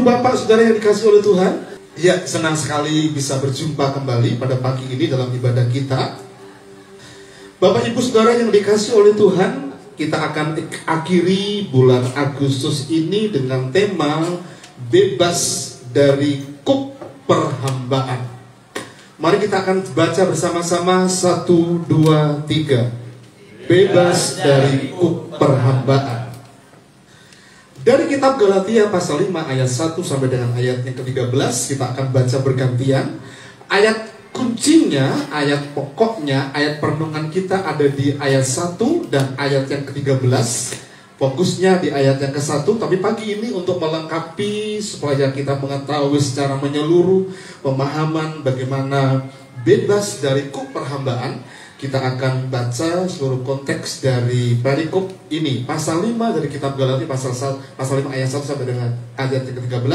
Bapak, Saudara yang dikasihi oleh Tuhan, ya senang sekali bisa berjumpa kembali pada pagi ini dalam ibadah kita. Bapak Ibu Saudara yang dikasihi oleh Tuhan, kita akan akhiri bulan Agustus ini dengan tema bebas dari kuk perhambaan. Mari kita akan baca bersama-sama 1, 2, 3. Bebas dari kuk perhambaan. Dari kitab Galatia pasal 5 ayat 1 sampai dengan ayat yang ke-13 kita akan baca bergantian. Ayat kuncinya, ayat pokoknya, ayat perenungan kita ada di ayat 1 dan ayat yang ke-13. Fokusnya di ayat yang ke-1, tapi pagi ini untuk melengkapi supaya kita mengetahui secara menyeluruh pemahaman bagaimana bebas dari kuk perhambaan, kita akan baca seluruh konteks dari perikop ini, pasal 5 dari kitab Galatia pasal 5 ayat 1 sampai dengan ayat yang ke-13.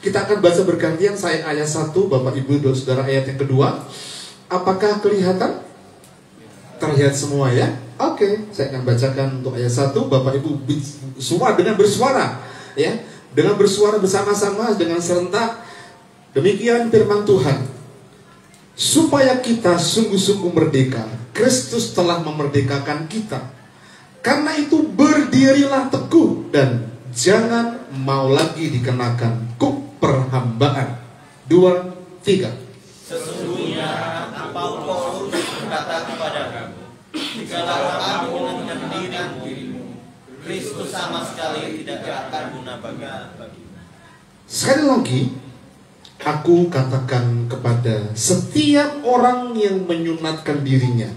Kita akan baca bergantian, saya ayat 1, Bapak Ibu Saudara ayat yang kedua. Apakah kelihatan? Terlihat semua ya? Oke, saya akan bacakan untuk ayat 1, Bapak Ibu semua dengan bersuara ya, dengan bersuara bersama-sama dengan serentak. Demikian firman Tuhan. Supaya kita sungguh-sungguh merdeka, Kristus telah memerdekakan kita. Karena itu berdirilah teguh dan jangan mau lagi dikenakan kuk perhambaan. 2, 3. Sesungguhnya Paulus berkata kepada kamu, jikalau kamu menentukan dirimu, Kristus sama sekali tidak akan guna bagimu. Sekali lagi, aku katakan kepada setiap orang yang menyunatkan dirinya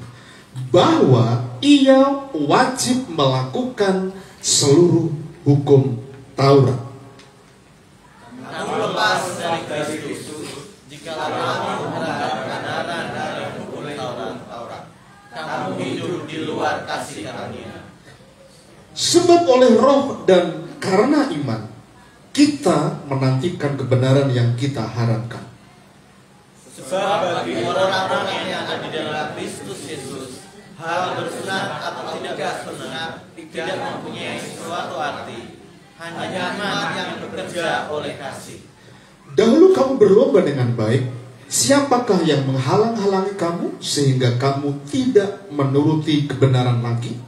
bahwa ia wajib melakukan seluruh hukum Taurat. Kamu lepas dari Kristus, jikalau kamu menerapkan dari hukum Taurat, kamu hidup di luar kasih karunia. Sebab oleh roh dan karena iman kita menantikan kebenaran yang kita harapkan. Sebab bagi orang-orang yang ada di dalam Kristus Yesus, hal bersunat atau tidak bersunat tidak mempunyai suatu arti, hanya iman yang bekerja oleh kasih. Dahulu kamu berlomba dengan baik, siapakah yang menghalang-halangi kamu sehingga kamu tidak menuruti kebenaran lagi?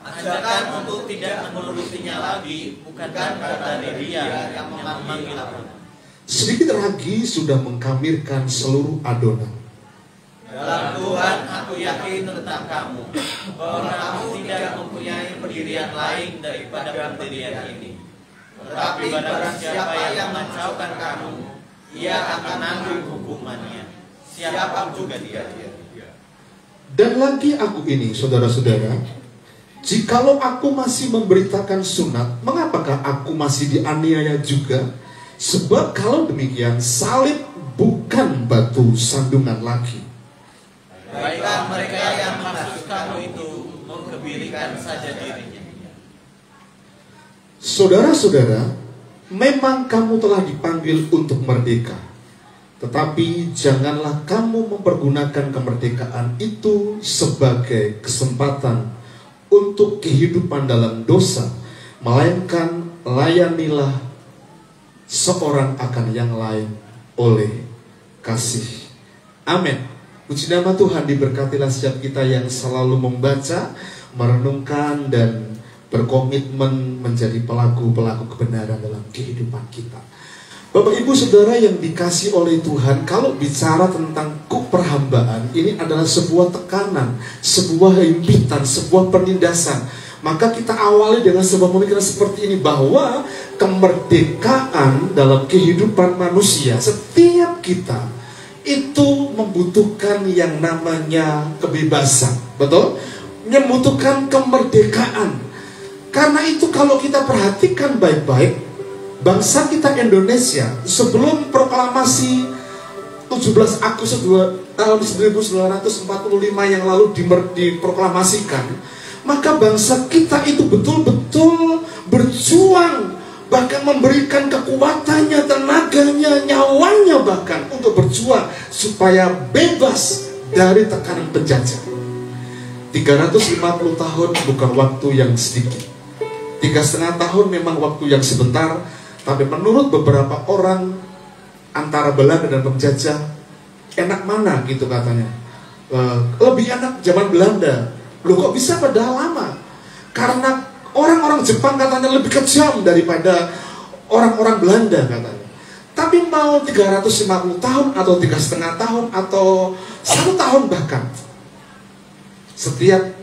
Ajarkan untuk tidak menurutinya lagi, bukan karena Dia yang memanggil aku. Sedikit lagi sudah mengkamirkan seluruh adonan. Dalam Tuhan aku yakin tentang kamu, bahwa kamu tidak mempunyai pendirian lain daripada pendirian ini. Tetapi barang siapa yang menjauhkan kamu, ia akan menanggung hukumannya, siapa juga dia. Dan lagi aku ini, saudara-saudara, jikalau aku masih memberitakan sunat, mengapakah aku masih dianiaya juga? Sebab kalau demikian, salib bukan batu sandungan lagi. Baiklah mereka yang maksud kamu itu menggebirikan saja dirinya. Saudara-saudara, memang kamu telah dipanggil untuk merdeka. Tetapi janganlah kamu mempergunakan kemerdekaan itu sebagai kesempatan untuk kehidupan dalam dosa, melainkan layanilah seorang akan yang lain oleh kasih. Amin. Puji nama Tuhan, diberkatilah setiap kita yang selalu membaca, merenungkan, dan berkomitmen menjadi pelaku-pelaku kebenaran dalam kehidupan kita. Bapak Ibu Saudara yang dikasih oleh Tuhan, kalau bicara tentang kuk perhambaan, ini adalah sebuah tekanan, sebuah himpitan, sebuah penindasan. Maka kita awali dengan sebuah pemikiran seperti ini, bahwa kemerdekaan dalam kehidupan manusia, setiap kita itu membutuhkan yang namanya kebebasan. Betul? Membutuhkan kemerdekaan. Karena itu kalau kita perhatikan baik-baik, bangsa kita Indonesia sebelum proklamasi 17 Agustus tahun 1945 yang lalu diproklamasikan, maka bangsa kita itu betul-betul berjuang, bahkan memberikan kekuatannya, tenaganya, nyawanya bahkan untuk berjuang supaya bebas dari tekanan penjajah. 350 tahun bukan waktu yang sedikit. 3,5 tahun memang waktu yang sebentar, Tapi menurut beberapa orang antara Belanda dan penjajah, enak mana gitu katanya. Lebih enak zaman Belanda. Loh kok bisa padahal lama? Karena orang-orang Jepang katanya lebih kejam daripada orang-orang Belanda katanya. Tapi mau 350 tahun atau 3,5 tahun atau 1 tahun bahkan, setiap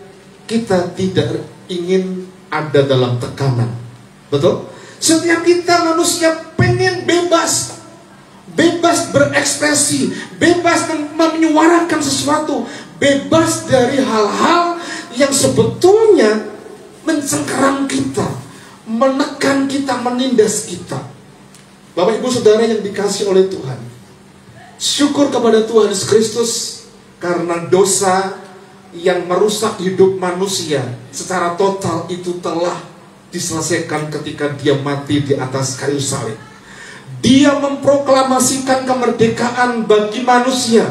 kita tidak ingin ada dalam tekanan. Betul? Setiap kita manusia pengen bebas berekspresi, bebas menyuarakan sesuatu, bebas dari hal-hal yang sebetulnya mencengkeram kita, menekan kita, menindas kita. Bapak Ibu Saudara yang dikasihi oleh Tuhan, syukur kepada Tuhan Yesus Kristus karena dosa yang merusak hidup manusia secara total itu telah diselesaikan ketika dia mati di atas kayu salib. Dia memproklamasikan kemerdekaan bagi manusia.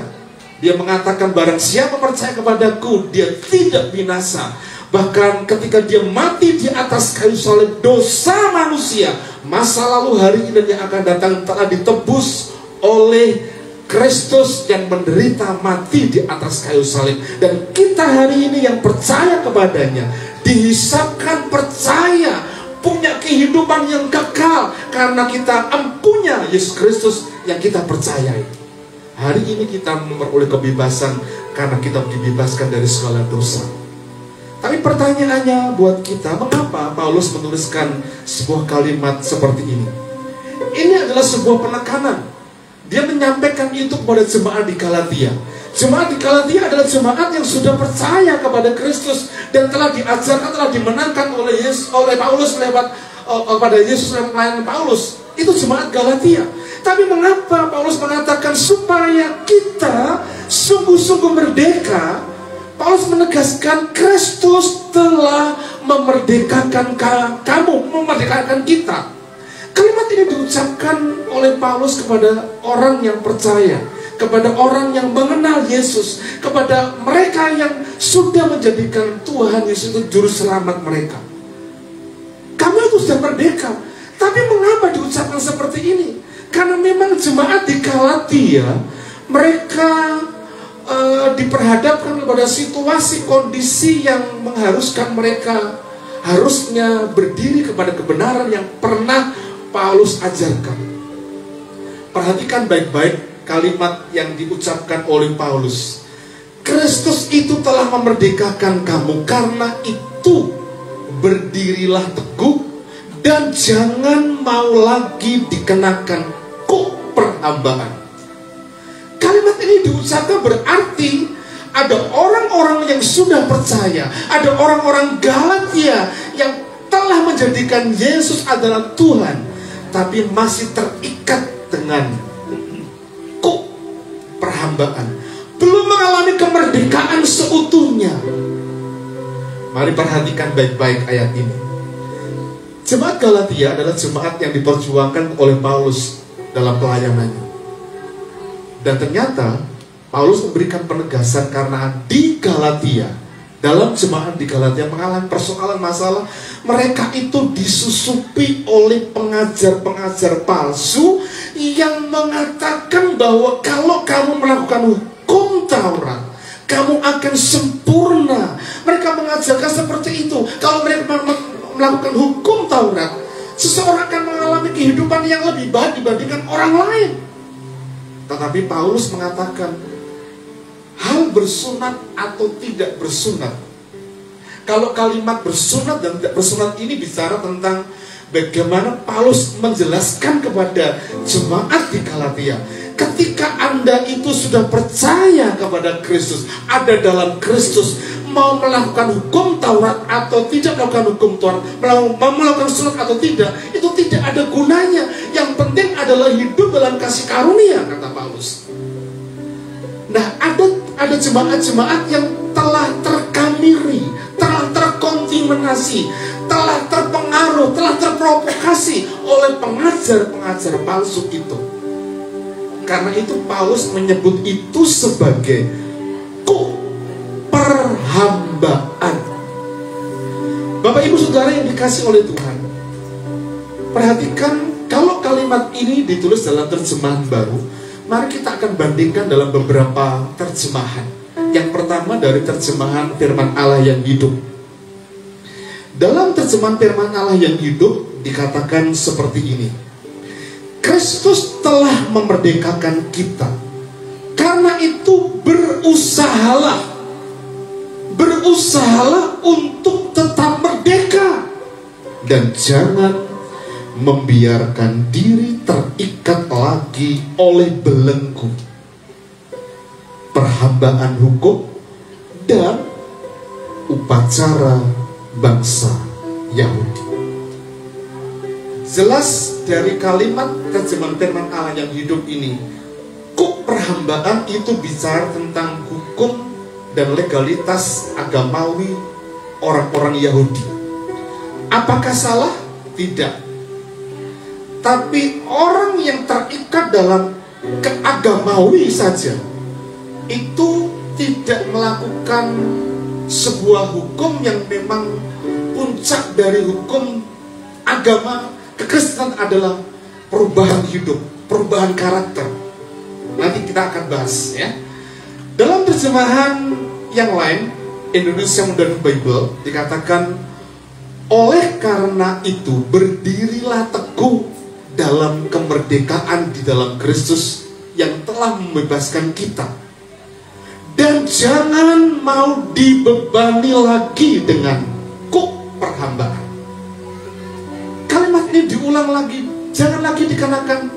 Dia mengatakan barang siapa percaya kepadaku, dia tidak binasa. Bahkan ketika dia mati di atas kayu salib, dosa manusia, masa lalu, hari ini dan yang akan datang telah ditebus oleh Kristus yang menderita mati di atas kayu salib. Dan kita hari ini yang percaya kepadanya dihisapkan, percaya, punya kehidupan yang kekal karena kita empunya Yesus Kristus yang kita percayai. Hari ini kita memperoleh kebebasan karena kita dibebaskan dari segala dosa. Tapi pertanyaannya buat kita, mengapa Paulus menuliskan sebuah kalimat seperti ini? Ini adalah sebuah penekanan. Dia menyampaikan itu kepada jemaat di Galatia. Jemaat di Galatia adalah jemaat yang sudah percaya kepada Kristus dan telah diajarkan, telah dimenangkan oleh Paulus lewat kepada Yesus lewat pelayanan Paulus. Itu jemaat Galatia. Tapi mengapa Paulus mengatakan supaya kita sungguh-sungguh merdeka? Paulus menegaskan Kristus telah memerdekakan kamu, memerdekakan kita. Kalimat ini diucapkan oleh Paulus kepada orang yang percaya, kepada orang yang mengenal Yesus, kepada mereka yang sudah menjadikan Tuhan Yesus itu juru selamat mereka. Kamu itu sudah merdeka. Tapi mengapa diucapkan seperti ini? Karena memang jemaat di Galatia, mereka diperhadapkan kepada situasi kondisi yang mengharuskan mereka harusnya berdiri kepada kebenaran yang pernah Paulus ajarkan. Perhatikan baik-baik kalimat yang diucapkan oleh Paulus. Kristus itu telah memerdekakan kamu, karena itu berdirilah teguh dan jangan mau lagi dikenakan kuk perhambaan. Kalimat ini diucapkan berarti ada orang-orang yang sudah percaya, ada orang-orang Galatia yang telah menjadikan Yesus adalah Tuhan, tapi masih terikat dengan kuk perhambaan, belum mengalami kemerdekaan seutuhnya. Mari perhatikan baik-baik ayat ini. Jemaat Galatia adalah jemaat yang diperjuangkan oleh Paulus dalam pelayanannya. Dan ternyata Paulus memberikan penegasan karena di Galatia, dalam jemaat di Galatia mengalami persoalan masalah. Mereka itu disusupi oleh pengajar-pengajar palsu yang mengatakan bahwa kalau kamu melakukan hukum Taurat, kamu akan sempurna. Mereka mengajarkan seperti itu. Kalau mereka melakukan hukum Taurat, seseorang akan mengalami kehidupan yang lebih baik dibandingkan orang lain. Tetapi Paulus mengatakan hal bersunat atau tidak bersunat. Kalau kalimat bersunat dan tidak bersunat ini bicara tentang bagaimana Paulus menjelaskan kepada jemaat di Galatia. Ketika Anda itu sudah percaya kepada Kristus, ada dalam Kristus, mau melakukan hukum Taurat atau tidak melakukan hukum Taurat, mau melakukan sunat atau tidak, itu tidak ada gunanya. Yang penting adalah hidup dalam kasih karunia, kata Paulus. Nah, ada jemaat-jemaat yang telah terkamiri, telah terkontaminasi, telah terpengaruh, telah terprovokasi oleh pengajar-pengajar palsu itu. Karena itu Paulus menyebut itu sebagai perhambaan. Bapak Ibu Saudara yang dikasih oleh Tuhan, perhatikan, kalau kalimat ini ditulis dalam terjemahan baru. Mari kita akan bandingkan dalam beberapa terjemahan. Yang pertama dari terjemahan firman Allah yang hidup. Dalam terjemahan firman Allah yang hidup dikatakan seperti ini. Kristus telah memerdekakan kita. Karena itu berusahalah untuk tetap merdeka. Dan jangan membiarkan diri terikat lagi oleh belenggu perhambaan hukum dan upacara bangsa Yahudi. Jelas dari kalimat terjemahan firman Allah yang hidup ini, kuk perhambaan itu bicara tentang hukum dan legalitas agamawi orang-orang Yahudi. Apakah salah? Tidak. Tapi orang yang terikat dalam keagamawi saja itu tidak melakukan sebuah hukum yang memang puncak dari hukum agama kekristenan adalah perubahan hidup, perubahan karakter. Nanti kita akan bahas ya. Dalam terjemahan yang lain, Indonesia Modern Bible dikatakan, oleh karena itu berdirilah teguh dalam kemerdekaan di dalam Kristus yang telah membebaskan kita. Dan jangan mau dibebani lagi dengan kuk perhambaan. Kalimat ini diulang lagi. Jangan lagi dikenakan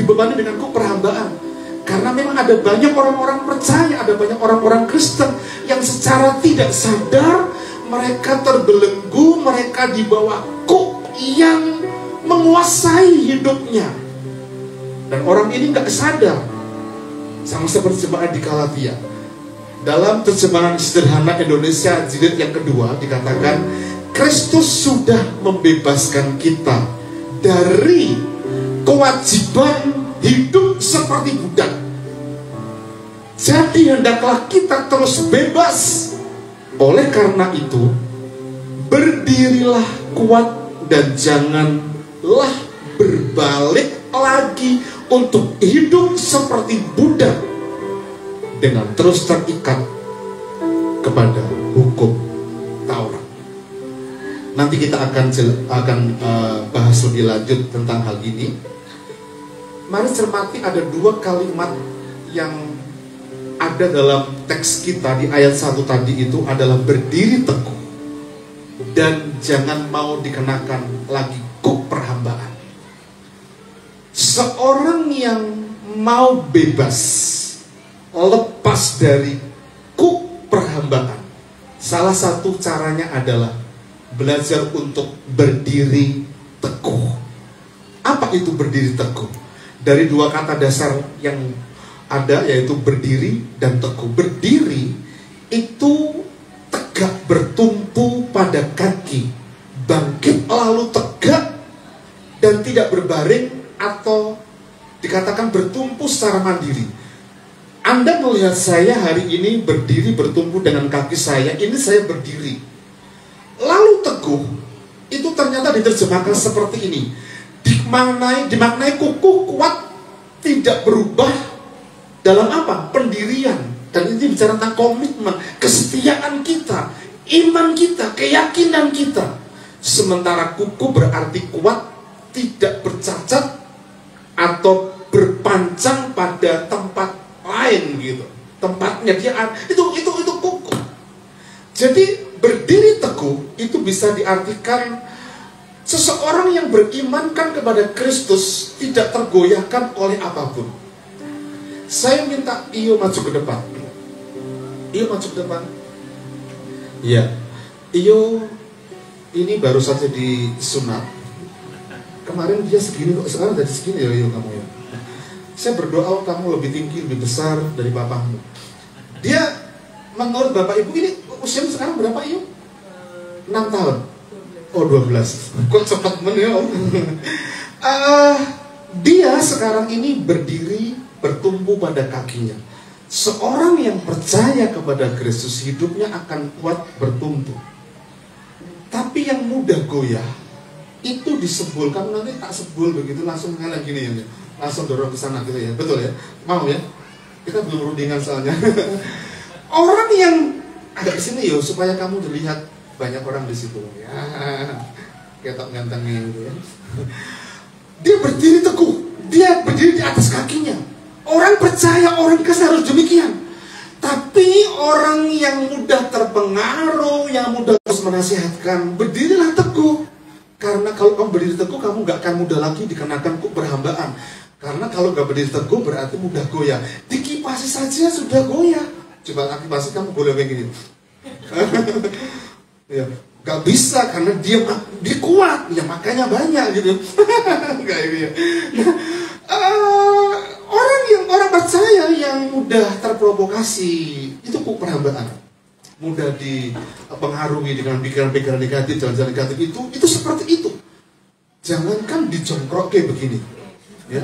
dibebani dengan kuk perhambaan. Karena memang ada banyak orang-orang percaya, ada banyak orang-orang Kristen yang secara tidak sadar mereka terbelenggu, mereka di bawah kuk yang menguasai hidupnya. Dan orang ini gak sadar. Sama seperti jemaat di Galatia. Dalam terjemahan sederhana Indonesia jilid yang kedua dikatakan, Kristus sudah membebaskan kita dari kewajiban hidup seperti budak. Jadi hendaklah kita terus bebas. Oleh karena itu, berdirilah kuat dan janganlah berbalik lagi untuk hidup seperti budak dengan terus terikat kepada hukum Taurat. Nanti kita akan bahas lebih lanjut tentang hal ini. Mari cermati ada dua kalimat yang ada dalam teks kita di ayat 1 tadi itu adalah berdiri teguh dan jangan mau dikenakan lagi kuk perhambaan. Seorang yang mau bebas, lepas dari kuk perhambaan, salah satu caranya adalah belajar untuk berdiri teguh. Apa itu berdiri teguh? Dari dua kata dasar yang ada, yaitu berdiri dan teguh. Berdiri itu tegak bertumpu pada kaki, bangkit lalu tegak dan tidak berbaring atau dikatakan bertumpu secara mandiri. Anda melihat saya hari ini berdiri bertumpu dengan kaki saya, ini saya berdiri. Lalu teguh itu ternyata diterjemahkan seperti ini, dimaknai kukuh kuat, tidak berubah dalam apa? Pendirian. Dan ini bicara tentang komitmen, kesetiaan kita, iman kita, keyakinan kita. Sementara kukuh berarti kuat, tidak bercacat atau berpancang pada tempat lain gitu. Tempatnya dia itu kukuh. Jadi berdiri teguh itu bisa diartikan seseorang yang berimankan kepada Kristus tidak tergoyahkan oleh apapun. Saya minta Iyo maju ke depan. Iyo maju ke depan. Iya. Iyo ini baru saja disunat. Kemarin dia segini kok, sekarang jadi segini ya Iyo kamu ya. Saya berdoa kamu lebih tinggi, lebih besar dari papamu. Dia menurut Bapak Ibu ini usia sekarang berapa Iyo? 6 tahun. Oh 12. Kok cepat menurut? Dia sekarang ini berdiri bertumpu pada kakinya. Seorang yang percaya kepada Kristus hidupnya akan kuat bertumpu. Tapi yang mudah goyah itu disebul, kamu nanti tak sebul begitu langsung kayak gini ya, langsung dorong ke sana gitu ya, betul ya? Mau ya? Kita belum rundingan soalnya. Orang yang ada di sini yo supaya kamu dilihat banyak orang di situ ya, ketok gantengnya gitu ya. Dia berdiri teguh, dia berdiri di atas kakinya. Orang percaya, orang kasih harus demikian. Tapi orang yang mudah terpengaruh, yang mudah terus menasihatkan, berdirilah teguh. Karena kalau kamu berdiri teguh, kamu gak akan mudah lagi dikenakan perhambaan. Karena kalau gak berdiri teguh berarti mudah goyah. Dikipasi saja sudah goyah. Coba akipasi kamu goyah kayak gini. Ya, gak bisa karena dia kuat, ya makanya banyak gitu. Kayak gitu. Orang percaya yang mudah terprovokasi itu perhambaan, mudah dipengaruhi dengan pikiran-pikiran negatif, jalan-jalan negatif itu seperti itu. Jangankan dijongkrok kayak begini, ya.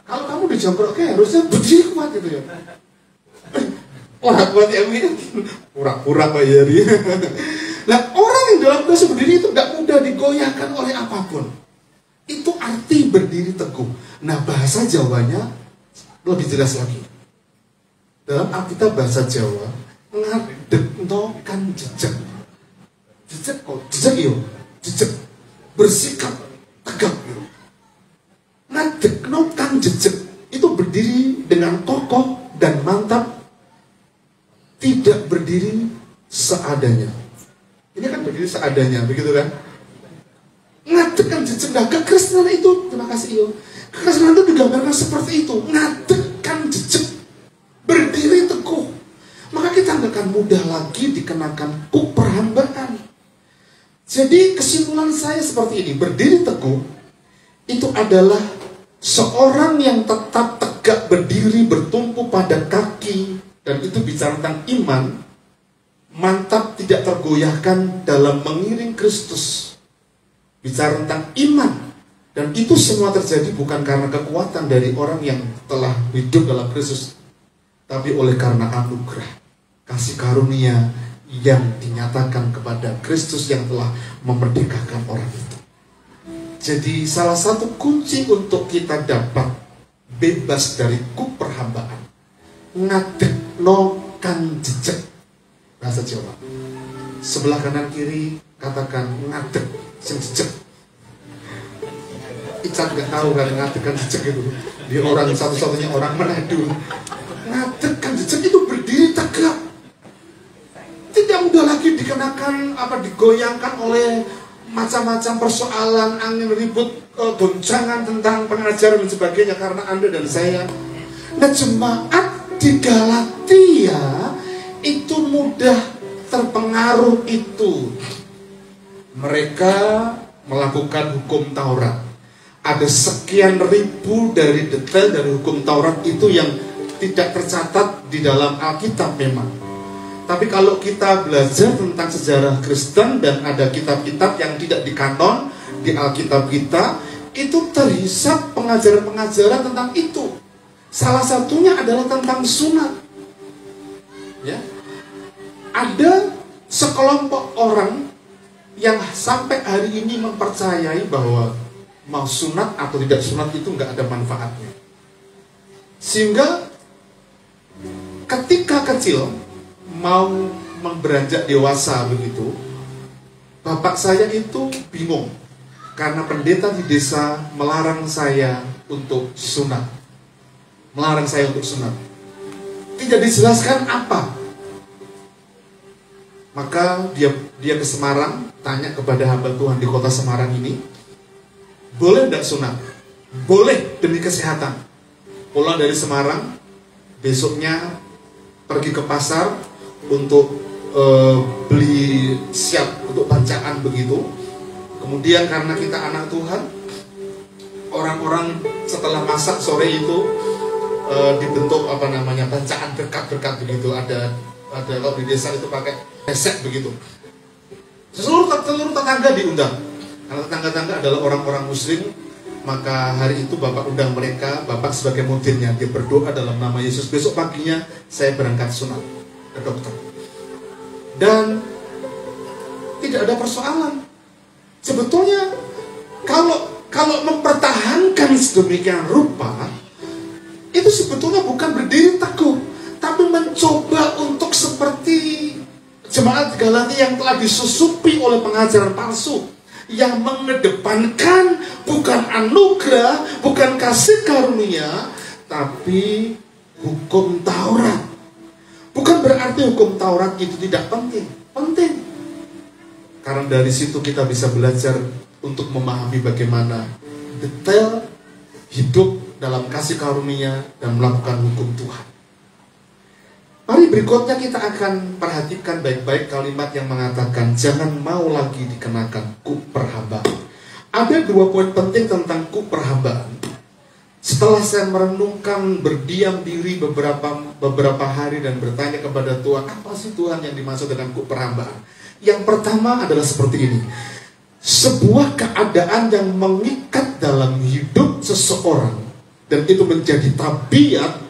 Kalau kamu dijongkrok kayak harusnya berdiri kuat gitu ya. Orang kuat ya ini, pura-pura bayari. Nah orang yang dalam keadaan berdiri itu tidak mudah digoyahkan oleh apapun. Itu arti berdiri teguh. Nah bahasa Jawanya lebih jelas lagi. Dalam Alkitab bahasa Jawa, ngadeg nokan jejak. Jejak kok, jejak yo, jejak. Bersikap tegak yo. Ngadeg nokan jejak itu berdiri dengan kokoh dan mantap, tidak berdiri seadanya. Ini kan berdiri seadanya, begitu kan? Ngadegkan jejak. Nah, kekristenan itu, terima kasih yo. Kekristenan itu digambarkan seperti itu, ngadegkan jejak, berdiri teguh. Maka kita nggak akan mudah lagi dikenakan perhambaan. Jadi kesimpulan saya seperti ini, berdiri teguh itu adalah seorang yang tetap tegak berdiri bertumpu pada kaki, dan itu bicara tentang iman, mantap tidak tergoyahkan dalam mengiring Kristus. Bicara tentang iman, dan itu semua terjadi bukan karena kekuatan dari orang yang telah hidup dalam Kristus, tapi oleh karena anugerah, kasih karunia yang dinyatakan kepada Kristus yang telah memerdekakan orang itu. Jadi salah satu kunci untuk kita dapat bebas dari perhambaan, ngadeg no kang jejeg, bahasa Jawa. Sebelah kanan kiri katakan ngadeg sing jejeg. Icat gak tahu kan ngadeg kan jejeg itu. Dia orang satu-satunya orang Manado. Ngadeg kan jejeg itu berdiri tegak. Tidak mudah lagi dikenakan digoyangkan oleh macam-macam persoalan, angin ribut, goncangan tentang pengajaran dan sebagainya karena Anda dan saya. Nah jemaat di Galatia itu mudah terpengaruh itu. Mereka melakukan hukum Taurat. Ada sekian ribu dari detail dari hukum Taurat itu yang tidak tercatat di dalam Alkitab memang. Tapi kalau kita belajar tentang sejarah Kristen dan ada kitab-kitab yang tidak dikanon di Alkitab kita, itu terhisap pengajaran-pengajaran tentang itu. Salah satunya adalah tentang sunat. Ya. Ada sekelompok orang yang sampai hari ini mempercayai bahwa mau sunat atau tidak sunat itu nggak ada manfaatnya. Sehingga ketika kecil mau beranjak dewasa begitu, bapak saya itu bingung karena pendeta di desa melarang saya untuk sunat. Melarang saya untuk sunat. Tidak dijelaskan apa. Maka dia ke Semarang, tanya kepada hamba Tuhan di kota Semarang ini, boleh tidak sunat? Boleh demi kesehatan. Pulang dari Semarang, besoknya pergi ke pasar untuk beli siap untuk bacaan begitu. Kemudian karena kita anak Tuhan, orang-orang setelah masak sore itu dibentuk bacaan berkat-berkat begitu. Ada kalau di desa itu pakai esek begitu. Seluruh tetangga diundang. Karena tetangga-tetangga adalah orang-orang Muslim, maka hari itu bapak undang mereka. Bapak sebagai mudirnya, dia berdoa dalam nama Yesus. Besok paginya saya berangkat sunat ke dokter. Dan tidak ada persoalan. Sebetulnya kalau mempertahankan sedemikian rupa, itu sebetulnya bukan berdiri teguh, tapi mencoba untuk seperti jemaat Galatia yang telah disusupi oleh pengajaran palsu, yang mengedepankan bukan anugerah, bukan kasih karunia, tapi hukum Taurat. Bukan berarti hukum Taurat itu tidak penting. Penting. Karena dari situ kita bisa belajar untuk memahami bagaimana detail hidup dalam kasih karunia dan melakukan hukum Tuhan. Mari berikutnya kita akan perhatikan baik-baik kalimat yang mengatakan jangan mau lagi dikenakan kuk perhambaan. Ada 2 poin penting tentang kuk perhambaan. Setelah saya merenungkan, berdiam diri beberapa hari dan bertanya kepada Tuhan, apa sih Tuhan yang dimaksud dengan kuk perhambaan? Yang pertama adalah seperti ini. Sebuah keadaan yang mengikat dalam hidup seseorang dan itu menjadi tabiat.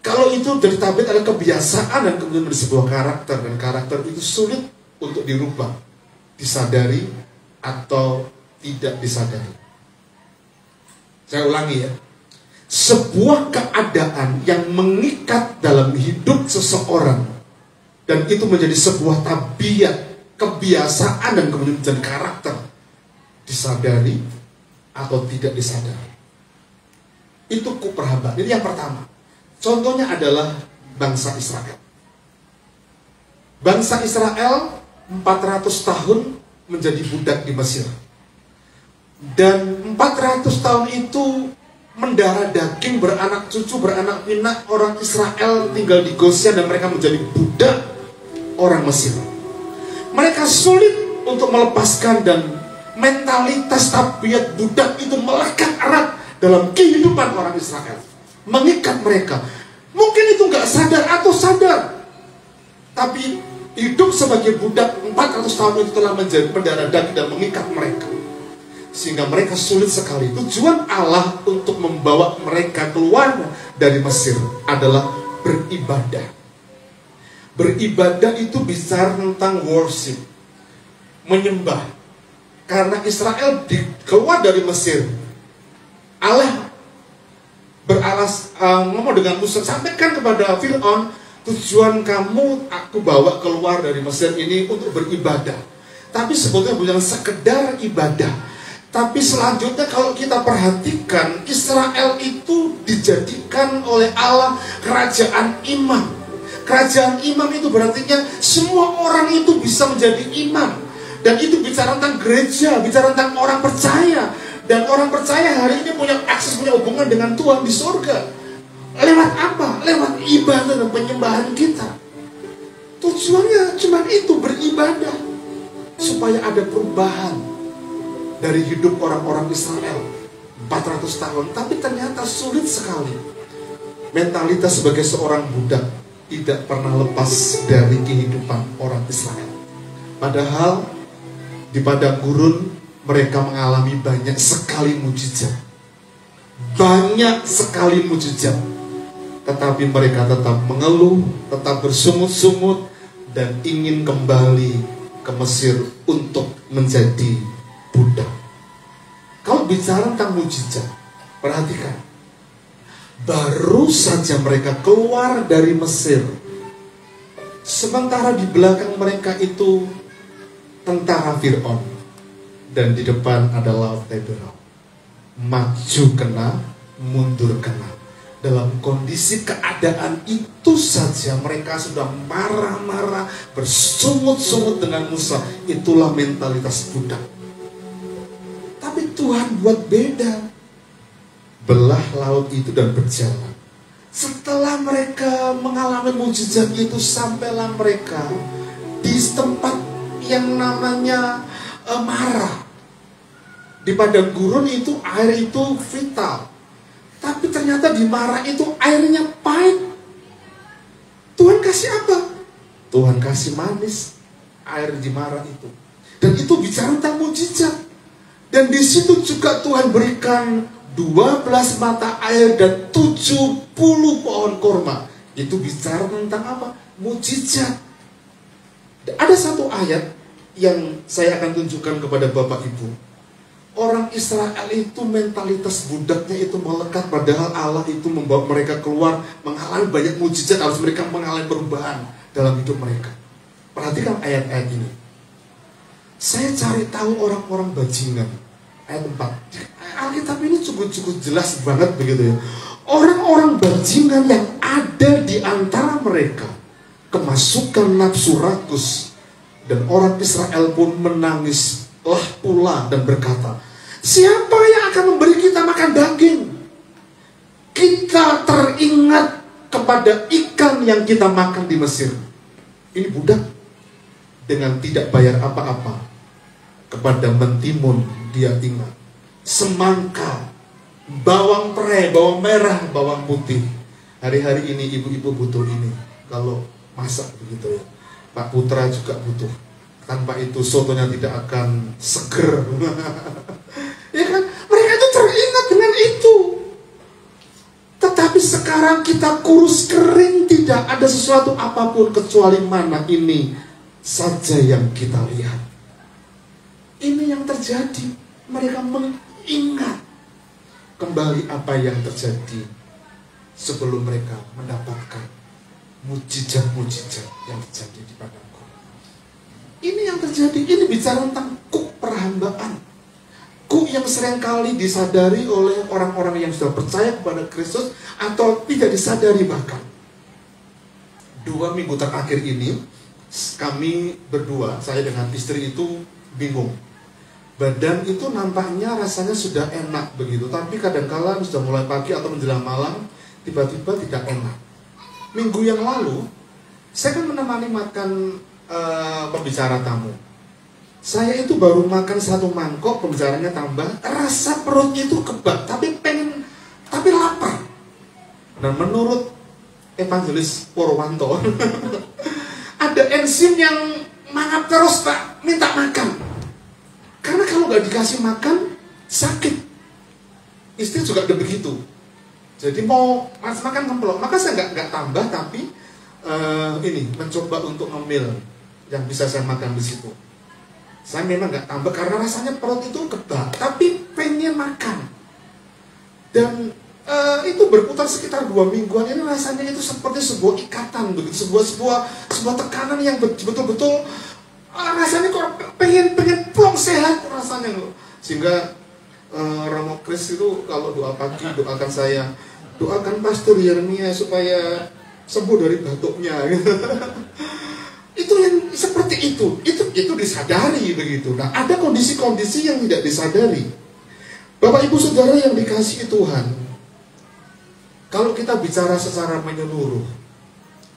Kalau itu dari tabiat adalah kebiasaan dan kemudian menjadi sebuah karakter, dan karakter itu sulit untuk dirubah, disadari atau tidak disadari. Saya ulangi ya. Sebuah keadaan yang mengikat dalam hidup seseorang dan itu menjadi sebuah tabiat, kebiasaan dan kemudian menjadi karakter, disadari atau tidak disadari. Itu kuk perhambaan. Ini yang pertama. Contohnya adalah bangsa Israel. Bangsa Israel 400 tahun menjadi budak di Mesir. Dan 400 tahun itu mendarah daging, beranak cucu, beranak pinak orang Israel tinggal di Goshen dan mereka menjadi budak orang Mesir. Mereka sulit untuk melepaskan dan mentalitas tabiat budak itu melekat erat dalam kehidupan orang Israel. Mengikat mereka. Mungkin itu nggak sadar atau sadar, tapi hidup sebagai budak 400 tahun itu telah menjadi mendarah daging dan mengikat mereka, sehingga mereka sulit sekali. Tujuan Allah untuk membawa mereka keluar dari Mesir adalah beribadah. Beribadah itu bicara tentang worship, menyembah. Karena Israel keluar dari Mesir, Allah ngomong dengan Musa, sampaikan kepada Fir'aun, tujuan kamu aku bawa keluar dari Mesir ini untuk beribadah. Tapi sebetulnya bukan sekedar ibadah. Tapi selanjutnya kalau kita perhatikan, Israel itu dijadikan oleh Allah kerajaan imam. Kerajaan imam itu berarti semua orang itu bisa menjadi imam. Dan itu bicara tentang gereja, bicara tentang orang percaya. Dan orang percaya hari ini punya akses, punya hubungan dengan Tuhan di surga. Lewat apa? Lewat ibadah dan penyembahan kita. Tujuannya cuma itu, beribadah. Supaya ada perubahan dari hidup orang-orang Israel 400 tahun. Tapi ternyata sulit sekali. Mentalitas sebagai seorang budak tidak pernah lepas dari kehidupan orang Israel. Padahal di padang gurun mereka mengalami banyak sekali mujizat. Banyak sekali mujizat. Tetapi mereka tetap mengeluh, tetap bersungut-sungut, dan ingin kembali ke Mesir untuk menjadi budak. Kalau bicara tentang mujizat, perhatikan. Baru saja mereka keluar dari Mesir, sementara di belakang mereka itu tentara Fir'aun. Dan di depan ada laut Tiberia. Maju kena, mundur kena. Dalam kondisi keadaan itu saja mereka sudah marah-marah, bersungut-sungut dengan Musa. Itulah mentalitas budak. Tapi Tuhan buat beda. Belah laut itu dan berjalan. Setelah mereka mengalami mujizat itu, sampailah mereka di tempat yang namanya Marah. Di padang gurun itu air itu vital, tapi ternyata di Marah itu airnya pahit. Tuhan kasih apa? Tuhan kasih manis air di Marah itu, dan itu bicara tentang mujizat. Dan di situ juga Tuhan berikan 12 mata air dan 70 pohon korma. Itu bicara tentang apa? Mujizat. Ada satu ayat yang saya akan tunjukkan kepada Bapak Ibu. Orang Israel itu mentalitas budaknya itu melekat, padahal Allah itu membawa mereka keluar, mengalami banyak mujizat, harus mereka mengalami perubahan dalam hidup mereka. Perhatikan ayat-ayat ini. Saya cari tahu orang-orang bajingan. Ayat 4. Alkitab ini cukup jelas banget begitu ya. Orang-orang bajingan yang ada di antara mereka kemasukan nafsu rakus, dan orang Israel pun menangislah pula dan berkata, siapa yang akan memberi kita makan daging? Kita teringat kepada ikan yang kita makan di Mesir. Ini budak dengan tidak bayar apa-apa. Kepada mentimun dia ingat, semangka, bawang prei, bawang merah, bawang putih. Hari-hari ini ibu-ibu butuh ini kalau masak begitu ya. Pak Putra juga butuh. Tanpa itu sotonya tidak akan seger. Ya kan? Mereka itu teringat dengan itu. Tetapi sekarang kita kurus kering, tidak ada sesuatu apapun kecuali mana ini saja yang kita lihat. Ini yang terjadi. Mereka mengingat kembali apa yang terjadi sebelum mereka mendapatkan mujizat-mujizat yang terjadi di padang gurun. Ini yang terjadi. Ini bicara tentang kuk perhambaan. Kuk yang seringkali disadari oleh orang-orang yang sudah percaya kepada Kristus atau tidak disadari bahkan. 2 minggu terakhir ini kami berdua, saya dengan istri itu bingung. Badan itu nampaknya rasanya sudah enak begitu, tapi kadang-kala sudah mulai pagi atau menjelang malam tiba-tiba tidak enak. Minggu yang lalu saya kan menemani makan pembicara tamu. Saya itu baru makan 1 mangkok, pembicaranya tambah, rasa perutnya itu kebak, tapi lapar. Dan menurut Evangelis Purwanto ada enzim yang mangap terus Pak, minta makan. Karena kalau nggak dikasih makan sakit. Istri juga udah begitu. Jadi mau makan ngemplok, maka saya nggak tambah, tapi ini mencoba untuk ngemil yang bisa saya makan di situ. Saya memang nggak tambah karena rasanya perut itu kebak, tapi pengen makan. Dan itu berputar sekitar 2 mingguan. Ini rasanya itu seperti sebuah ikatan begitu, sebuah tekanan yang betul-betul rasanya kok pengen plong sehat rasanya loh. Sehingga Romo Kris itu kalau doa pagi doakan saya, doakan Pastor Yeremia supaya sembuh dari batuknya. Itu yang seperti itu disadari begitu. Nah, ada kondisi-kondisi yang tidak disadari. Bapak Ibu Saudara yang dikasihi Tuhan, kalau kita bicara secara menyeluruh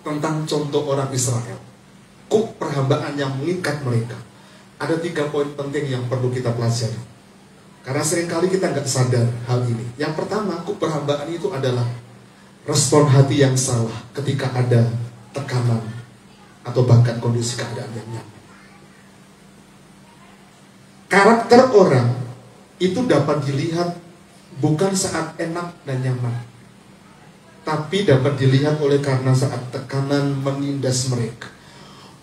tentang contoh orang Israel, kuk perhambaan yang mengikat mereka, ada 3 poin penting yang perlu kita pelajari. Karena seringkali kita nggak sadar hal ini. Yang pertama, kuk perhambaan itu adalah respon hati yang salah ketika ada tekanan atau bahkan kondisi keadaan yang nyaman. Karakter orang itu dapat dilihat bukan saat enak dan nyaman, tapi dapat dilihat oleh karena saat tekanan menindas mereka.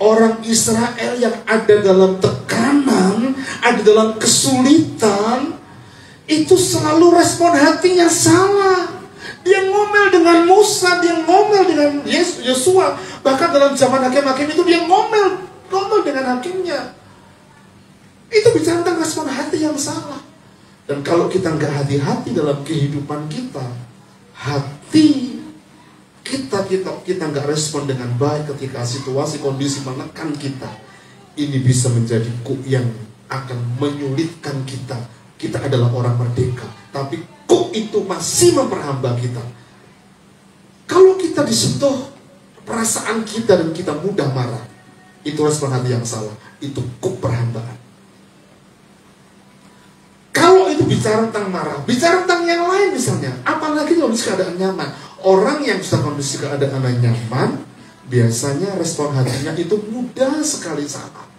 Orang Israel yang ada dalam tekanan, ada dalam kesulitan, itu selalu respon hatinya salah. Dia ngomel dengan Musa, dia ngomel dengan Yosua. Bahkan dalam zaman hakim-hakim itu dia ngomel dengan hakimnya. Itu bicara tentang respon hati yang salah. Dan kalau kita nggak hati-hati dalam kehidupan kita, hati kita nggak respon dengan baik ketika situasi kondisi menekan kita, ini bisa menjadi kuk yang akan menyulitkan kita. Kita adalah orang merdeka, tapi kuk itu masih memperhamba kita. Kalau kita disentuh perasaan kita dan kita mudah marah, itu respon hati yang salah. Itu kuk perhambaan. Kalau itu bicara tentang marah, bicara tentang yang lain misalnya, apalagi dalam keadaan nyaman. Orang yang sudah kondisi keadaan nyaman, biasanya respon hatinya itu mudah sekali salah.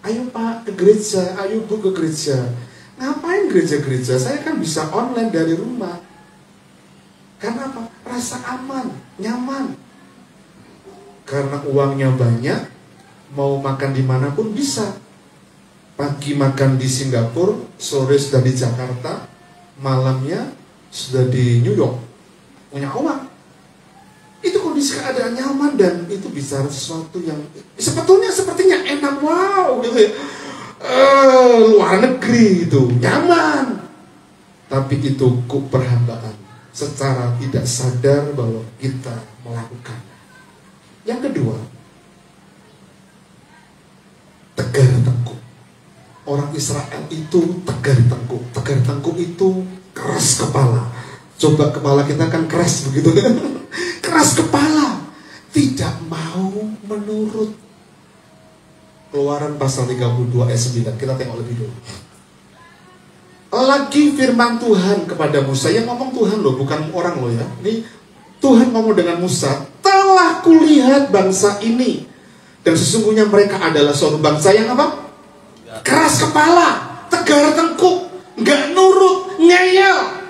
Ayo Pak ke gereja, ayo Bu ke gereja. Ngapain gereja-gereja? Saya kan bisa online dari rumah. Karena apa? Rasa aman, nyaman. Karena uangnya banyak, mau makan dimanapun bisa. Pagi makan di Singapura, sore sudah di Jakarta, malamnya sudah di New York. Punya uang. Itu kondisi keadaan nyaman, dan itu bicara sesuatu yang sebetulnya sepertinya enak, wow gitu ya. Luar negeri itu nyaman, tapi itu perhambaan secara tidak sadar bahwa kita melakukan. Yang kedua, tegar tengkuk. Orang Israel itu tegar tengkuk. Tegar tengkuk itu keras kepala. Coba kepala kita kan keras begitu kan? Keras kepala, tidak mau menurut. Keluaran pasal 32 ayat 9. Kita tengok lebih dulu. Lagi firman Tuhan kepada Musa. Yang ngomong Tuhan loh, bukan orang loh ya. Ini Tuhan ngomong dengan Musa. Telah kulihat bangsa ini, dan sesungguhnya mereka adalah suatu bangsa yang apa? Keras kepala, tegar tengkuk, nggak nurut, ngeyel.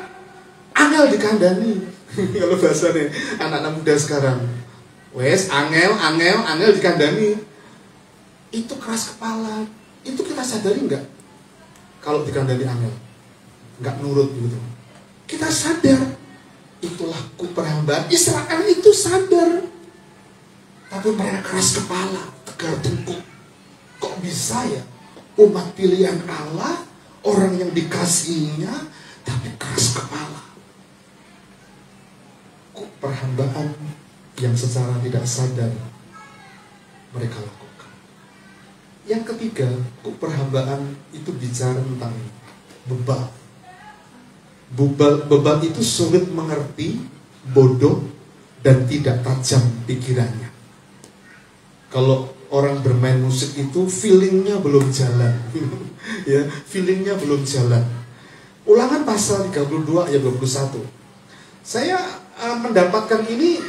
Angel dikandani. Kalau bahasanya anak-anak muda sekarang, wes angel dikandani. Itu keras kepala. Itu kita sadari nggak? Kalau dikandani angel, nggak nurut gitu. Kita sadar. Itulah perhambaan. Israel itu sadar, tapi mereka keras kepala, tegar tengkuk. Kok bisa ya? Umat pilihan Allah, orang yang dikasihinya, tapi keras kepala. Perhambaan yang secara tidak sadar mereka lakukan. Yang ketiga, perhambaan itu bicara tentang bebal. Bebal itu sulit mengerti, bodoh, dan tidak tajam pikirannya. Kalau orang bermain musik itu feelingnya belum jalan. Ya, feelingnya belum jalan. Ulangan pasal 32 ayat 21. Saya mendapatkan ini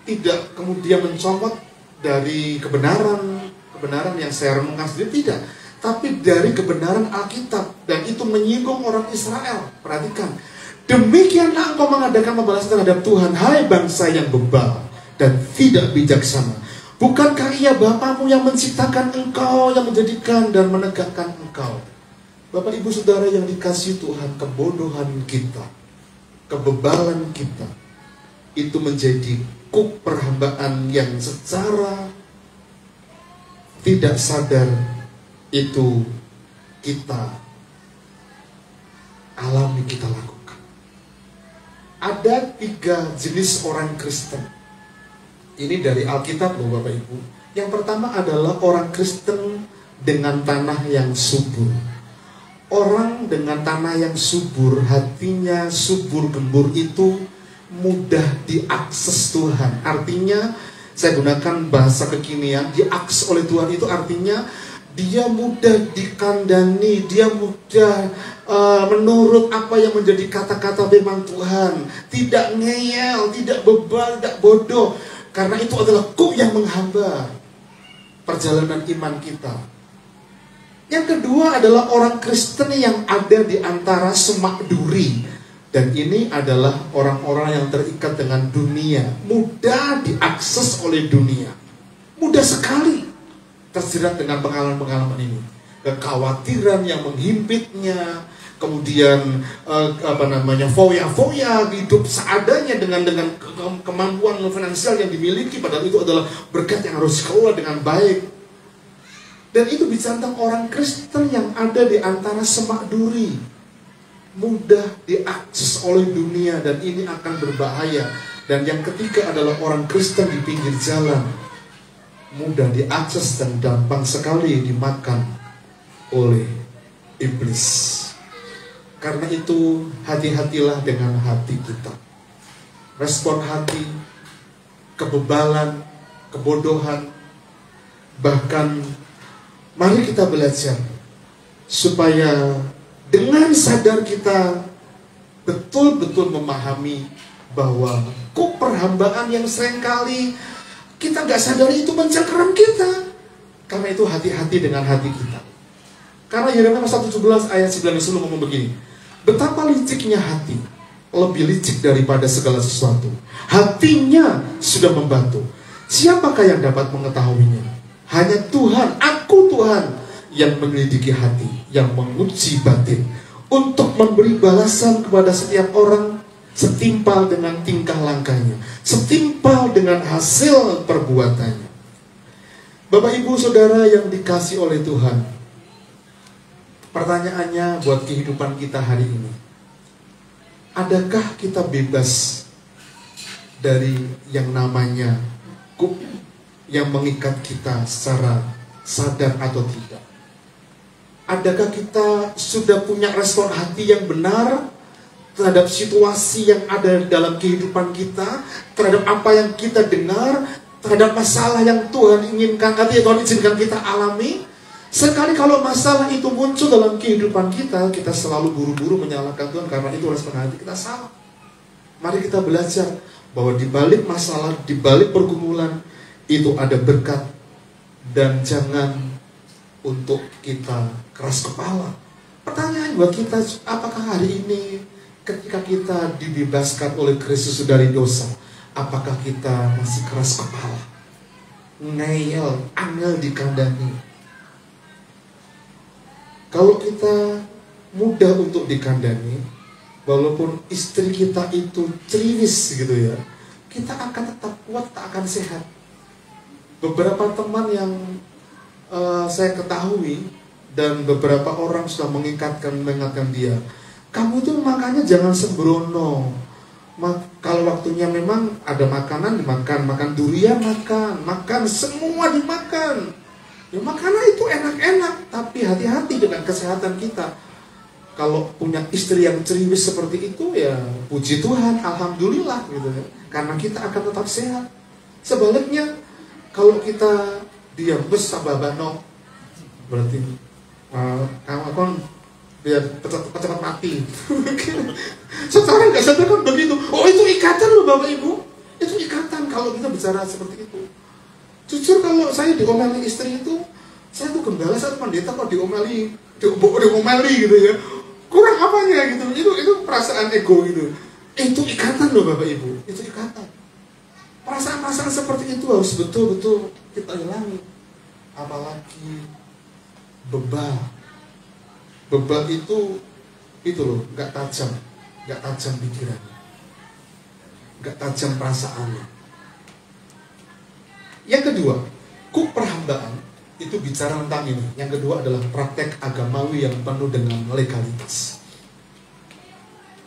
tidak kemudian mencomot dari kebenaran yang saya renungkan sendiri, tidak, tapi dari kebenaran Alkitab, dan itu menyinggung orang Israel. Perhatikan, demikianlah engkau mengadakan pembalasan terhadap Tuhan, hai bangsa yang bebal dan tidak bijaksana. Bukankah ia Bapamu yang menciptakan engkau, yang menjadikan dan menegakkan engkau? Bapak ibu saudara yang dikasihi Tuhan, kebodohan kita, kebebalan kita, itu menjadi perhambaan yang secara tidak sadar itu kita alami, kita lakukan. Ada 3 jenis orang Kristen. Ini dari Alkitab loh Bapak Ibu. Yang pertama adalah orang Kristen dengan tanah yang subur. Orang dengan tanah yang subur, hatinya subur gembur, itu mudah diakses Tuhan. Artinya, saya gunakan bahasa kekinian, diakses oleh Tuhan itu artinya dia mudah dikandani, dia mudah menurut apa yang menjadi kata-kata firman Tuhan. Tidak ngeyel, tidak bebal, tidak bodoh. Karena itu adalah yang menghamba perjalanan iman kita. Yang kedua adalah orang Kristen yang ada di antara semak duri. Dan ini adalah orang-orang yang terikat dengan dunia, mudah diakses oleh dunia, mudah sekali terjerat dengan pengalaman-pengalaman ini. Kekhawatiran yang menghimpitnya, kemudian foya-foya, hidup seadanya dengan kemampuan finansial yang dimiliki, padahal itu adalah berkat yang harus dikelola dengan baik. Dan itu bicara tentang orang Kristen yang ada di antara semak duri, mudah diakses oleh dunia, dan ini akan berbahaya. Dan yang ketiga adalah orang Kristen di pinggir jalan, mudah diakses dan gampang sekali dimakan oleh iblis. Karena itu hati-hatilah dengan hati kita. Respon hati, kebebalan, kebodohan, bahkan mari kita belajar supaya dengan sadar kita betul-betul memahami bahwa perhambaan yang seringkali kita gak sadari itu mencengkeram kita. Karena itu hati-hati dengan hati kita. Karena Yeremia pasal 17 ayat 9 ngomong begini, betapa liciknya hati, lebih licik daripada segala sesuatu. Hatinya sudah membantu, siapakah yang dapat mengetahuinya? Hanya Tuhan, aku Tuhan, yang menyelidiki hati, yang menguji batin, untuk memberi balasan kepada setiap orang setimpal dengan tingkah langkahnya, setimpal dengan hasil perbuatannya. Bapak Ibu Saudara yang dikasihi oleh Tuhan, pertanyaannya buat kehidupan kita hari ini, adakah kita bebas dari yang namanya hukum yang mengikat kita secara sadar atau tidak? Adakah kita sudah punya respon hati yang benar terhadap situasi yang ada dalam kehidupan kita, terhadap apa yang kita dengar, terhadap masalah yang Tuhan inginkan, Tuhan izinkan kita alami? Sekali kalau masalah itu muncul dalam kehidupan kita, kita selalu buru-buru menyalahkan Tuhan karena itu respon hati kita salah. Mari kita belajar bahwa di balik masalah, di balik pergumulan itu ada berkat, dan jangan untuk kita keras kepala. Pertanyaan buat kita, apakah hari ini ketika kita dibebaskan oleh Kristus dari dosa, apakah kita masih keras kepala, ngeyel, angel dikandani? Kalau kita mudah untuk dikandani, walaupun istri kita itu ceriwis gitu ya, kita akan tetap kuat, tak akan sehat. Beberapa teman yang saya ketahui dan beberapa orang sudah mengingatkan dia, kamu itu makanya jangan sembrono. Kalau waktunya memang ada makanan dimakan, makan durian makan semua dimakan. Ya makanan itu enak-enak, tapi hati-hati dengan kesehatan kita. Kalau punya istri yang ceriwis seperti itu, ya puji Tuhan, alhamdulillah gitu ya, karena kita akan tetap sehat. Sebaliknya, kalau kita diam bes sababano, berarti kamu akan biar cepat mati. Secara nggak sadar kan begitu. Oh, itu ikatan loh Bapak Ibu, itu ikatan kalau kita bicara seperti itu. Jujur kalau saya diomeli istri itu, saya tuh gembala, saya pendeta kok diomeli gitu ya. Kurang apanya gitu. Itu perasaan ego gitu. Itu ikatan loh Bapak Ibu, itu ikatan. Perasaan-perasaan seperti itu harus betul-betul kita hilangi. Apalagi bebal. Bebal itu loh, nggak tajam pikirannya, nggak tajam perasaannya. Yang kedua, perhambaan itu bicara tentang ini. Yang kedua adalah praktek agamawi yang penuh dengan legalitas.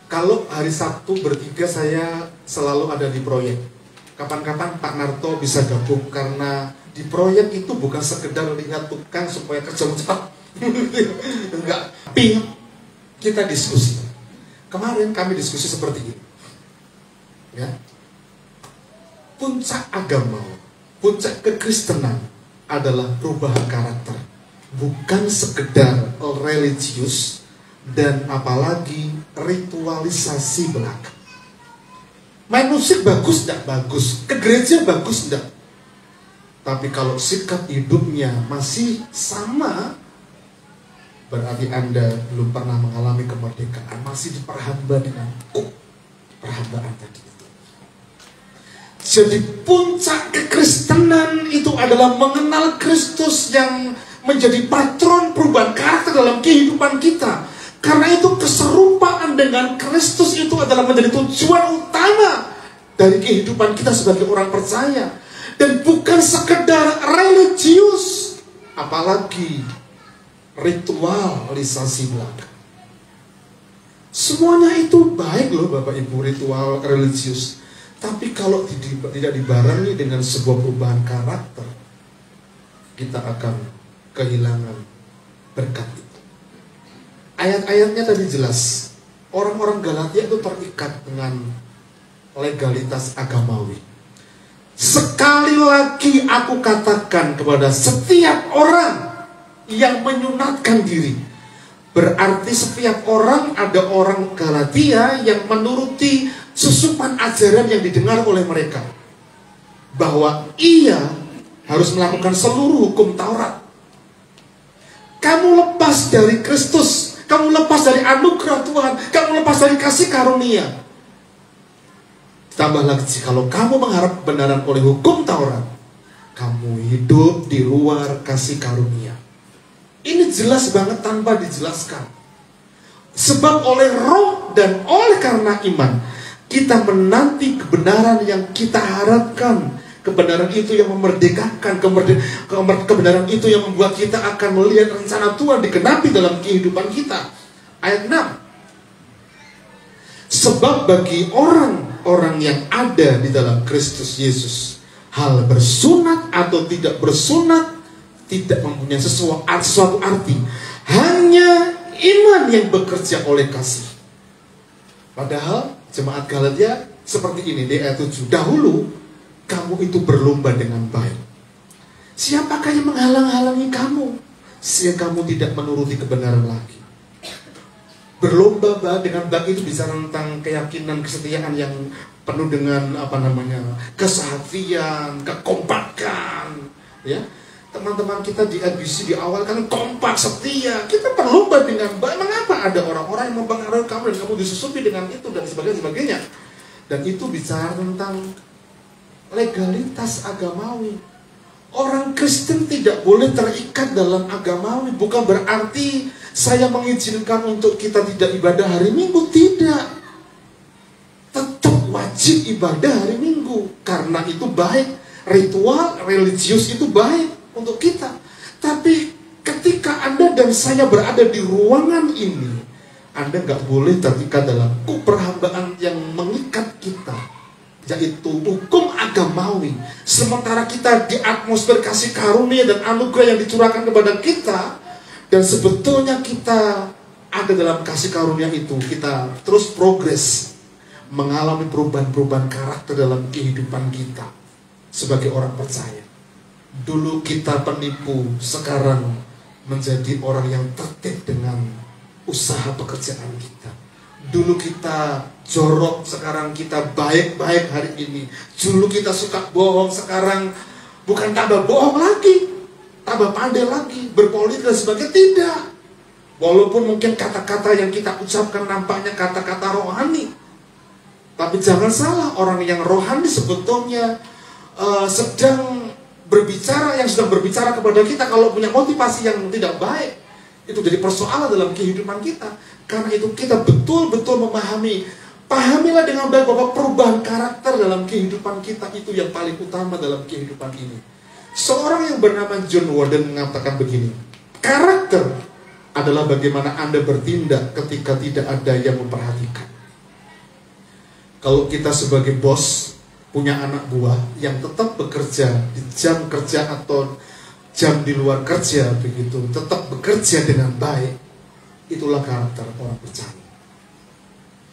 Kalau hari Sabtu bertiga saya selalu ada di proyek. Kapan-kapan Pak Narto bisa gabung, karena di proyek itu bukan sekedar lihat tukang supaya kerja cepat. Enggak, tapi kita diskusi. Kemarin kami diskusi seperti ini. Ya. Puncak agama, puncak kekristenan adalah perubahan karakter, bukan sekedar religius dan apalagi ritualisasi belaka. Main musik bagus enggak? Bagus. Ke gereja bagus enggak? Tapi kalau sikap hidupnya masih sama, berarti Anda belum pernah mengalami kemerdekaan, masih diperhamba dengan perhambaan tadi itu. Jadi puncak kekristenan itu adalah mengenal Kristus yang menjadi patron perubahan karakter dalam kehidupan kita. Karena itu keserupaan dengan Kristus itu adalah menjadi tujuan utama dari kehidupan kita sebagai orang percaya. Dan bukan sekedar religius, apalagi ritualisasi belaka. Semuanya itu baik loh Bapak Ibu, ritual religius. Tapi kalau tidak dibarengi dengan sebuah perubahan karakter, kita akan kehilangan berkat itu. Ayat-ayatnya tadi jelas. Orang-orang Galatia itu terikat dengan legalitas agamawi. Sekali lagi aku katakan kepada setiap orang yang menyunatkan diri. Berarti setiap orang, ada orang Galatia yang menuruti susupan ajaran yang didengar oleh mereka, bahwa ia harus melakukan seluruh hukum Taurat. Kamu lepas dari Kristus, kamu lepas dari anugerah Tuhan, kamu lepas dari kasih karunia. Tambah lagi, kalau kamu mengharap kebenaran oleh hukum Taurat, kamu hidup di luar kasih karunia. Ini jelas banget tanpa dijelaskan. Sebab oleh roh dan oleh karena iman, kita menanti kebenaran yang kita harapkan. Kebenaran itu yang memerdekakan, kebenaran itu yang membuat kita akan melihat rencana Tuhan digenapi dalam kehidupan kita. Ayat 6. Sebab bagi orang-orang yang ada di dalam Kristus Yesus, hal bersunat atau tidak bersunat tidak mempunyai sesuatu arti. Hanya iman yang bekerja oleh kasih. Padahal jemaat Galatia seperti ini di ayat 7. Dahulu kamu itu berlomba dengan baik. Siapakah yang menghalang-halangi kamu sehingga kamu tidak menuruti kebenaran lagi? Berlomba dengan baik itu bicara tentang keyakinan, kesetiaan yang penuh dengan kesehatian, kekompakan, ya. Teman-teman kita di ABC di awal kan kompak, setia. Kita berlomba dengan baik. Mengapa ada orang-orang yang mempengaruhi kamu dan kamu disusupi dengan itu dan sebagainya. Dan itu bicara tentang legalitas agamawi. Orang Kristen tidak boleh terikat dalam agamawi. Bukan berarti saya mengizinkan untuk kita tidak ibadah hari Minggu. Tidak. Tetap wajib ibadah hari Minggu. Karena itu baik. Ritual, religius itu baik untuk kita. Tapi ketika Anda dan saya berada di ruangan ini, Anda gak boleh terikat dalam perhambaan yang mengikat kita, yaitu hukum agamawi. Sementara kita di atmosfer kasih karunia dan anugerah yang dicurahkan kepada kita, dan sebetulnya kita ada dalam kasih karunia itu, kita terus progres mengalami perubahan-perubahan karakter dalam kehidupan kita sebagai orang percaya. Dulu kita penipu, sekarang menjadi orang yang tertib dengan usaha pekerjaan kita. Dulu kita jorok, sekarang kita baik-baik hari ini. Dulu kita suka bohong, sekarang bukan tambah bohong lagi, tambah pandai lagi, berpolitik dan sebagainya. Tidak. Walaupun mungkin kata-kata yang kita ucapkan nampaknya kata-kata rohani, tapi jangan salah, orang yang rohani sebetulnya sedang berbicara kepada kita. Kalau punya motivasi yang tidak baik, itu jadi persoalan dalam kehidupan kita. Karena itu kita betul-betul pahamilah dengan baik bahwa perubahan karakter dalam kehidupan kita itu yang paling utama dalam kehidupan ini. Seorang yang bernama John Warden mengatakan begini, karakter adalah bagaimana Anda bertindak ketika tidak ada yang memperhatikan. Kalau kita sebagai bos punya anak buah yang tetap bekerja di jam kerja atau jam di luar kerja, begitu, tetap bekerja dengan baik, itulah karakter orang percaya.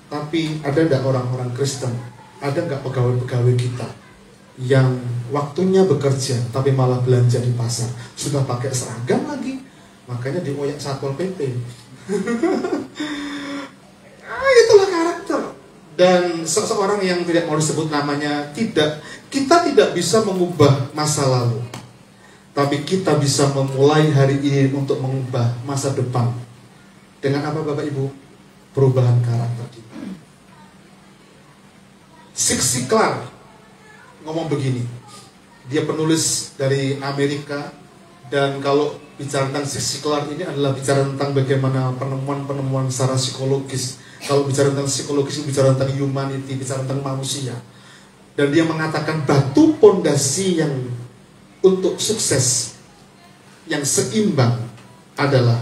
Tapi ada enggak orang-orang Kristen, ada enggak pegawai-pegawai kita yang waktunya bekerja tapi malah belanja di pasar, sudah pakai seragam lagi, makanya dioyak Satpol PP. Itulah karakter. Dan seseorang yang tidak mau disebut namanya, kita tidak bisa mengubah masa lalu, tapi kita bisa memulai hari ini untuk mengubah masa depan. Dengan apa Bapak Ibu? Perubahan karakter kita. Zig Ziglar ngomong begini, dia penulis dari Amerika, dan kalau bicara tentang Zig Ziglar ini adalah bicara tentang bagaimana penemuan-penemuan secara psikologis. Kalau bicara tentang psikologis, bicara tentang humanity, bicara tentang manusia. Dan dia mengatakan batu pondasi yang untuk sukses yang seimbang adalah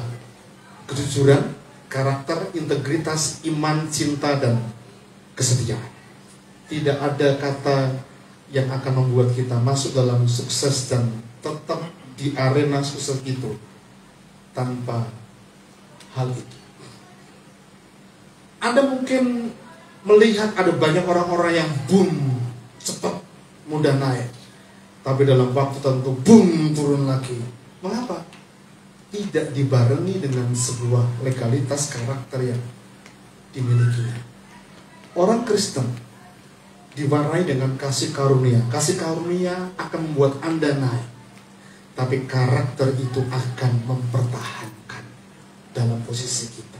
kejujuran, karakter, integritas, iman, cinta, dan kesetiaan. Tidak ada kata yang akan membuat kita masuk dalam sukses dan tetap di arena sukses itu tanpa hal itu. Anda mungkin melihat ada banyak orang-orang yang boom, cepat, mudah naik, tapi dalam waktu tertentu boom, turun lagi. Mengapa? Tidak dibarengi dengan sebuah legalitas karakter yang dimilikinya. Orang Kristen diwarnai dengan kasih karunia. Kasih karunia akan membuat Anda naik, tapi karakter itu akan mempertahankan dalam posisi kita.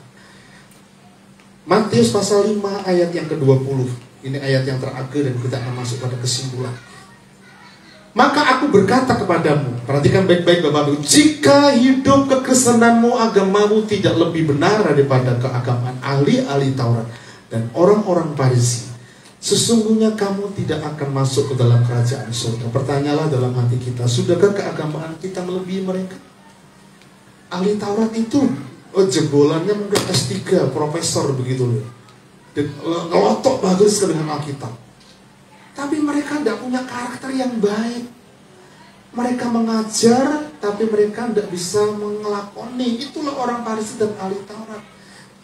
Matius pasal 5 ayat yang ke-20. Ini ayat yang terakhir dan kita akan masuk pada kesimpulan. Maka aku berkata kepadamu, perhatikan baik-baik Bapak Ibu, jika hidup kekristenanmu, agamamu tidak lebih benar daripada keagamaan ahli-ahli Taurat dan orang-orang Farisi, sesungguhnya kamu tidak akan masuk ke dalam kerajaan surga. Pertanyalah dalam hati kita, sudahkah keagamaan kita melebihi mereka? Ahli Taurat itu jebolannya mungkin S3, profesor begitu loh, dan ngelotok bagus dengan Alkitab. Tapi mereka tidak punya karakter yang baik. Mereka mengajar, tapi mereka tidak bisa mengelakoni. Itulah orang Farisi dan ahli Taurat.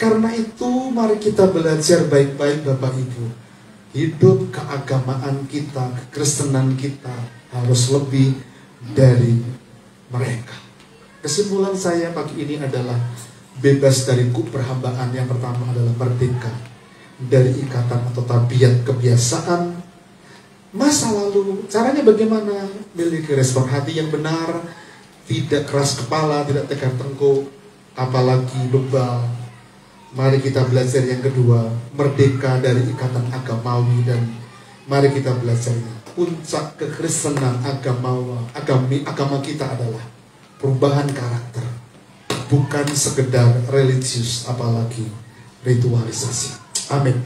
Karena itu mari kita belajar baik-baik Bapak Ibu. Hidup keagamaan kita, kekristenan kita harus lebih dari mereka. Kesimpulan saya pagi ini adalah bebas dari perhambaan. Yang pertama adalah merdeka dari ikatan atau tabiat kebiasaan masa lalu. Caranya bagaimana? Miliki respon hati yang benar, tidak keras kepala, tidak tegar tengkuk, apalagi bebal. Mari kita belajar yang kedua, merdeka dari ikatan agamawi, dan mari kita belajarnya. Puncak kekristenan agama kita adalah perubahan karakter, bukan sekedar religius, apalagi ritualisasi. Amin.